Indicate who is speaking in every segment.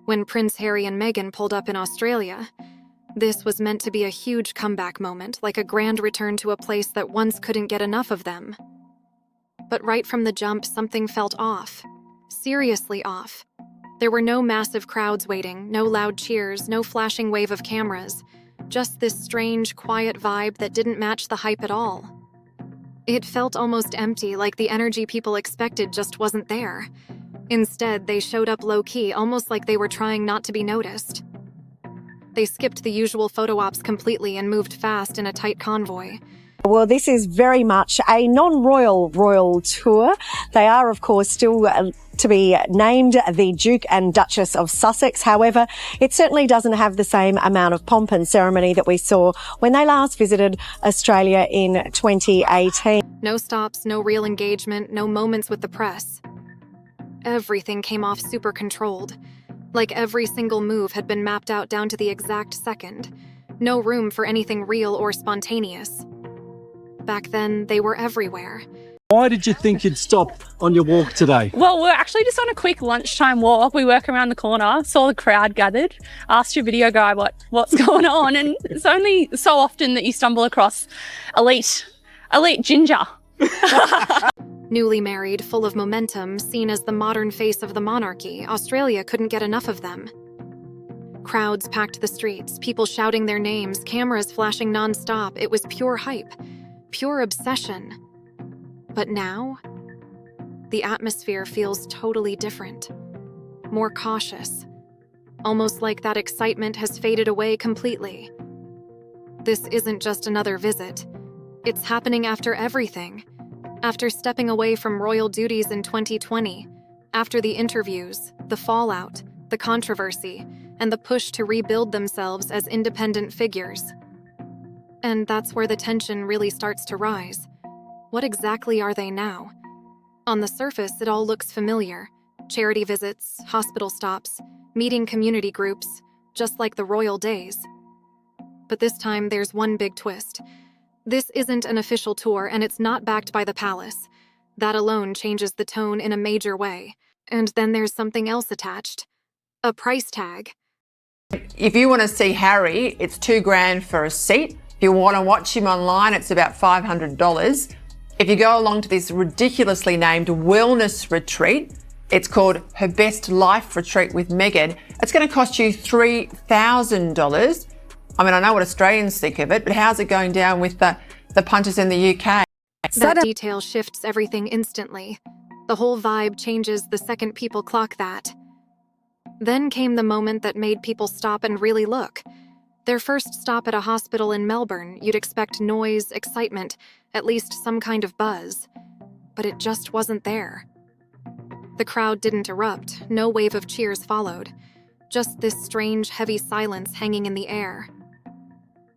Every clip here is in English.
Speaker 1: When Prince Harry and Meghan pulled up in Australia, this was meant to be a huge comeback moment, like a grand return to a place that once couldn't get enough of them. But right from the jump, something felt off. Seriously off. There were no massive crowds waiting, no loud cheers, no flashing wave of cameras. Just this strange, quiet vibe that didn't match the hype at all. It felt almost empty, like the energy people expected just wasn't there. Instead, they showed up low-key, almost like they were trying not to be noticed. They skipped the usual photo ops completely and moved fast in a tight convoy.
Speaker 2: Well, this is very much a non-royal royal tour. They are, of course, still to be named the Duke and Duchess of Sussex. However, it certainly doesn't have the same amount of pomp and ceremony that we saw when they last visited Australia in 2018.
Speaker 1: No stops, no real engagement, no moments with the press. Everything came off super controlled. Like every single move had been mapped out down to the exact second. No room for anything real or spontaneous. Back then, they were everywhere.
Speaker 3: Why did you think you'd stop on your walk today?
Speaker 4: Well, we're actually just on a quick lunchtime walk. We work around the corner, saw the crowd gathered, asked your video guy what's going on, and it's only so often that you stumble across elite ginger.
Speaker 1: Newly married, full of momentum, seen as the modern face of the monarchy, Australia couldn't get enough of them. Crowds packed the streets, people shouting their names, cameras flashing non-stop. It was pure hype, pure obsession. But now, the atmosphere feels totally different, more cautious, almost like that excitement has faded away completely. This isn't just another visit. It's happening after everything. After stepping away from royal duties in 2020, after the interviews, the fallout, the controversy, and the push to rebuild themselves as independent figures. And that's where the tension really starts to rise. What exactly are they now? On the surface, it all looks familiar. Charity visits, hospital stops, meeting community groups, just like the royal days. But this time, there's one big twist. This isn't an official tour, and it's not backed by the palace. That alone changes the tone in a major way. And then there's something else attached. A price tag.
Speaker 5: If you want to see Harry, it's $2,000 for a seat. If you want to watch him online, it's about $500. If you go along to this ridiculously named wellness retreat, it's called Her Best Life Retreat with Meghan. It's going to cost you $3,000. I mean, I know what Australians think of it, but how's it going down with the punters in the UK?
Speaker 1: That detail shifts everything instantly. The whole vibe changes the second people clock that. Then came the moment that made people stop and really look. Their first stop at a hospital in Melbourne, you'd expect noise, excitement, at least some kind of buzz. But it just wasn't there. The crowd didn't erupt, no wave of cheers followed. Just this strange, heavy silence hanging in the air.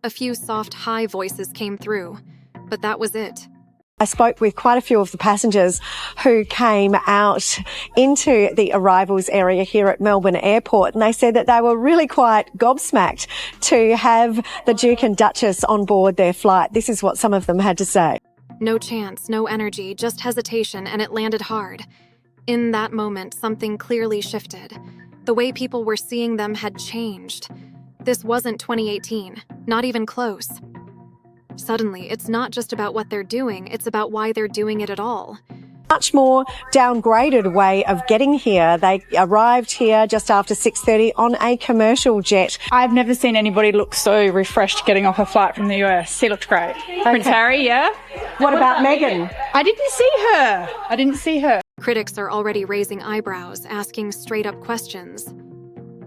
Speaker 1: A few soft, high voices came through, but that was it.
Speaker 2: I spoke with quite a few of the passengers who came out into the arrivals area here at Melbourne Airport, and they said that they were really quite gobsmacked to have the Duke and Duchess on board their flight. This is what some of them had to say.
Speaker 1: No chance, no energy, just hesitation, and it landed hard. In that moment, something clearly shifted. The way people were seeing them had changed. This wasn't 2018, not even close. Suddenly, it's not just about what they're doing, it's about why they're doing it at all.
Speaker 2: Much more downgraded way of getting here. They arrived here just after 6:30 on a commercial jet.
Speaker 6: I've never seen anybody look so refreshed getting off a flight from the US. He looked great. Okay. Prince Harry, yeah.
Speaker 2: What about Meghan?
Speaker 6: I didn't see her.
Speaker 1: Critics are already raising eyebrows, asking straight-up questions.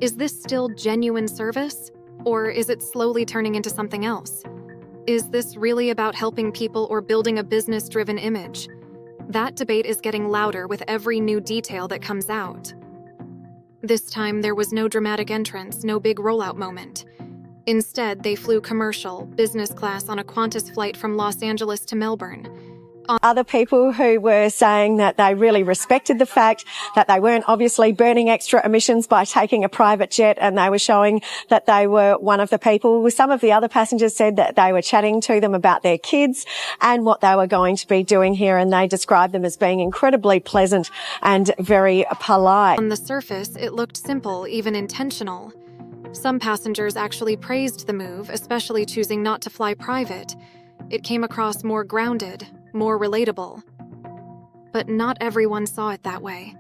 Speaker 1: Is this still genuine service? Or is it slowly turning into something else? Is this really about helping people or building a business-driven image? That debate is getting louder with every new detail that comes out. This time, there was no dramatic entrance, no big rollout moment. Instead, they flew commercial, business class on a Qantas flight from Los Angeles to Melbourne.
Speaker 2: Other people who were saying that they really respected the fact that they weren't obviously burning extra emissions by taking a private jet, and they were showing that they were one of the people. Some of the other passengers said that they were chatting to them about their kids and what they were going to be doing here, and they described them as being incredibly pleasant and very polite.
Speaker 1: On the surface, it looked simple, even intentional. Some passengers actually praised the move, especially choosing not to fly private. It came across more grounded, more relatable. But not everyone saw it that way.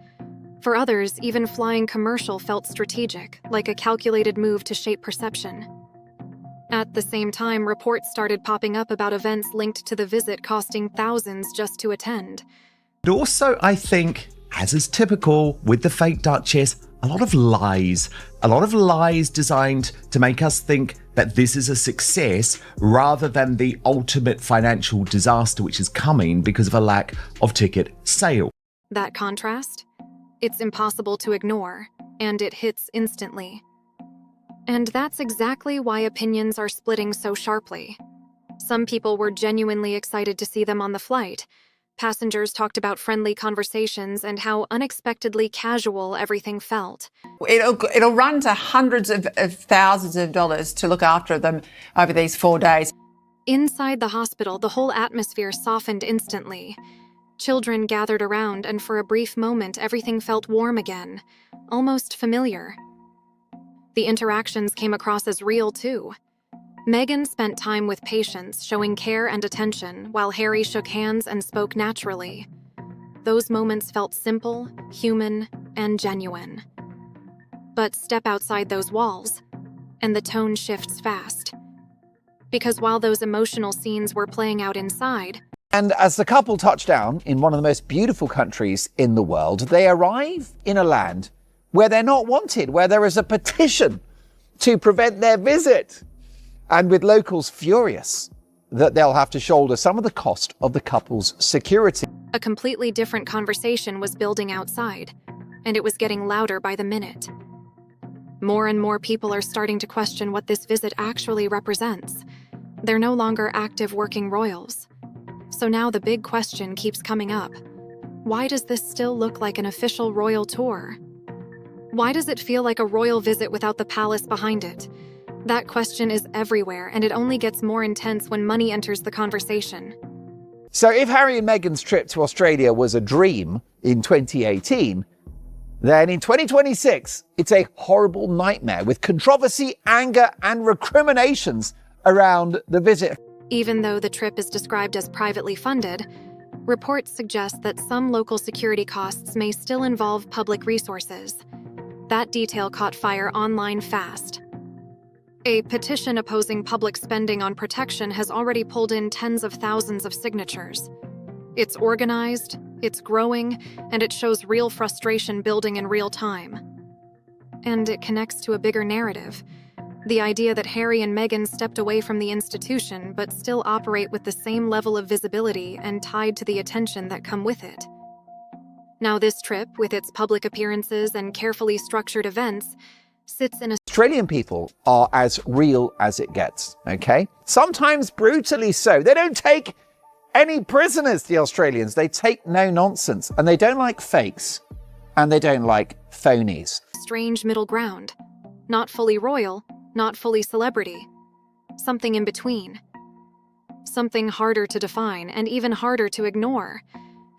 Speaker 1: For others, even flying commercial felt strategic, like a calculated move to shape perception. At the same time, reports started popping up about events linked to the visit costing thousands just to attend.
Speaker 7: And also, I think, as is typical with the fake Duchess, a lot of lies. A lot of lies designed to make us think that this is a success rather than the ultimate financial disaster which is coming because of a lack of ticket sale.
Speaker 1: That contrast? It's impossible to ignore, and it hits instantly. And that's exactly why opinions are splitting so sharply. Some people were genuinely excited to see them on the flight. Passengers talked about friendly conversations and how unexpectedly casual everything felt.
Speaker 5: It'll run to hundreds of thousands of dollars to look after them over these 4 days.
Speaker 1: Inside the hospital, the whole atmosphere softened instantly. Children gathered around, and for a brief moment, everything felt warm again, almost familiar. The interactions came across as real, too. Meghan spent time with patients, showing care and attention, while Harry shook hands and spoke naturally. Those moments felt simple, human, and genuine. But step outside those walls, and the tone shifts fast. Because while those emotional scenes were playing out inside,
Speaker 8: and as the couple touch down in one of the most beautiful countries in the world, they arrive in a land where they're not wanted, where there is a petition to prevent their visit. And with locals furious that they'll have to shoulder some of the cost of the couple's security.
Speaker 1: a completely different conversation was building outside, and it was getting louder by the minute. More and more people are starting to question what this visit actually represents. They're no longer active working royals. So now the big question keeps coming up. Why does this still look like an official royal tour? Why does it feel like a royal visit without the palace behind it? That question is everywhere, and it only gets more intense when money enters the conversation.
Speaker 8: So if Harry and Meghan's trip to Australia was a dream in 2018, then in 2026, it's a horrible nightmare with controversy, anger, and recriminations around the visit.
Speaker 1: Even though the trip is described as privately funded, reports suggest that some local security costs may still involve public resources. That detail caught fire online fast. A petition opposing public spending on protection has already pulled in tens of thousands of signatures. It's organized, it's growing, and it shows real frustration building in real time. And it connects to a bigger narrative. The idea that Harry and Meghan stepped away from the institution but still operate with the same level of visibility and tied to the attention that come with it. Now this trip, with its public appearances and carefully structured events, sits in a...
Speaker 8: Australian people are as real as it gets, okay? Sometimes brutally so. They don't take any prisoners, the Australians. They take no nonsense, and they don't like fakes, and they don't like phonies.
Speaker 1: Strange middle ground. Not fully royal, not fully celebrity. Something in between. Something harder to define and even harder to ignore.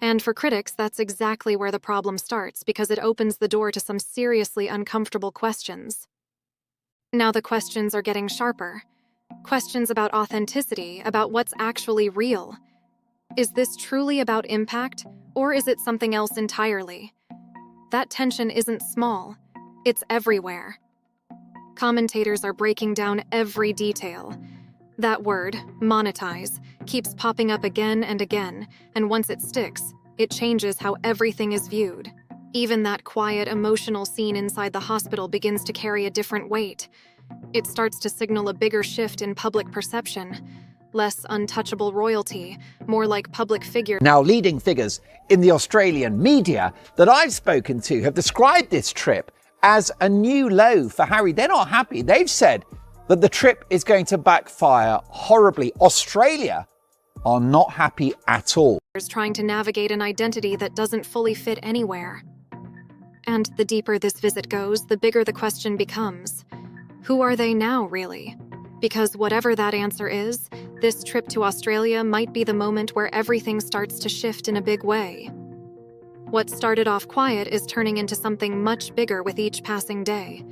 Speaker 1: And for critics, that's exactly where the problem starts, because it opens the door to some seriously uncomfortable questions. Now the questions are getting sharper. Questions about authenticity, about what's actually real. Is this truly about impact, or is it something else entirely? That tension isn't small. It's everywhere. Commentators are breaking down every detail. That word, monetize, keeps popping up again and again, and once it sticks, it changes how everything is viewed. Even that quiet, emotional scene inside the hospital begins to carry a different weight. It starts to signal a bigger shift in public perception. Less untouchable royalty, more like public figure.
Speaker 8: Now, leading figures in the Australian media that I've spoken to have described this trip as a new low for Harry. They're not happy. They've said that the trip is going to backfire horribly. Australia are not happy at all.
Speaker 1: Trying to navigate an identity that doesn't fully fit anywhere. And the deeper this visit goes, the bigger the question becomes. Who are they now, really? Because whatever that answer is, this trip to Australia might be the moment where everything starts to shift in a big way. What started off quiet is turning into something much bigger with each passing day.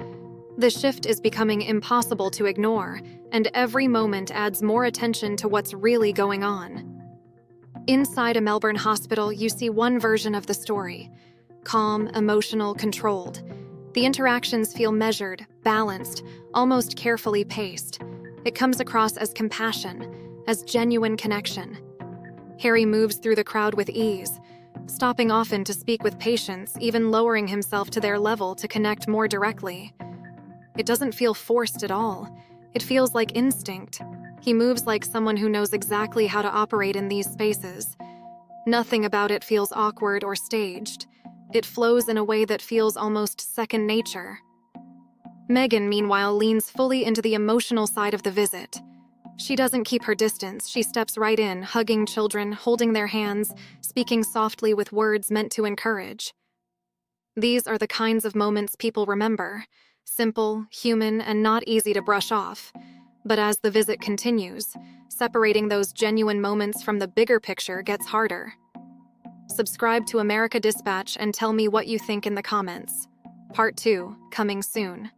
Speaker 1: The shift is becoming impossible to ignore, and every moment adds more attention to what's really going on. Inside a Melbourne hospital, you see one version of the story. Calm, emotional, controlled. The interactions feel measured, balanced, almost carefully paced. It comes across as compassion, as genuine connection. Harry moves through the crowd with ease, stopping often to speak with patients, even lowering himself to their level to connect more directly. It doesn't feel forced at all. It feels like instinct. He moves like someone who knows exactly how to operate in these spaces. Nothing about it feels awkward or staged. It flows in a way that feels almost second nature. Meghan, meanwhile, leans fully into the emotional side of the visit. She doesn't keep her distance. She steps right in, hugging children, holding their hands, speaking softly with words meant to encourage. These are the kinds of moments people remember. Simple, human, and not easy to brush off. But as the visit continues, separating those genuine moments from the bigger picture gets harder. Subscribe to America Dispatch and tell me what you think in the comments. Part 2, coming soon.